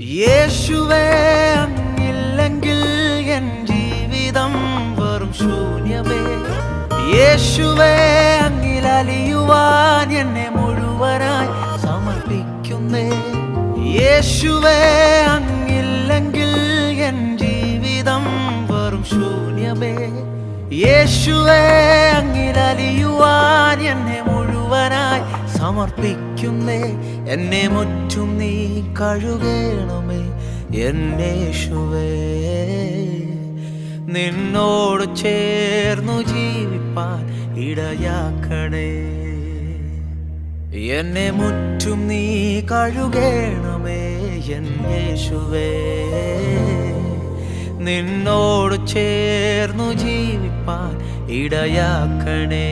യേശുവേ അങ്ങില്ലെങ്കിൽ എൻ ജീവിതം വെറും ശൂന്യമേ. യേശുവേ അങ്ങിലലിയുവാൻ എന്നെ മുഴുവനായി സമർപ്പിക്കുന്നേ. യേശുവേ അങ്ങില്ലെങ്കിൽ എൻ ജീവിതം വെറും ശൂന്യമേ. യേശുവേ അങ്ങിലലിയുവാൻ എന്നെ മുഴുവനായി സമർപ്പിക്കുന്നേ. എന്നെ മുറ്റും നീ കഴുകണമേ എന്നേശുവേ. നിന്നോട് ചേർന്നു ജീവിപ്പാൻ ഇടയാക്കണേ. എന്നെ മുറ്റും നീ കഴുകണമേ എന്നേശുവേ. നിന്നോട് ചേർന്നു ജീവിപ്പാൻ ഇടയാക്കണേ.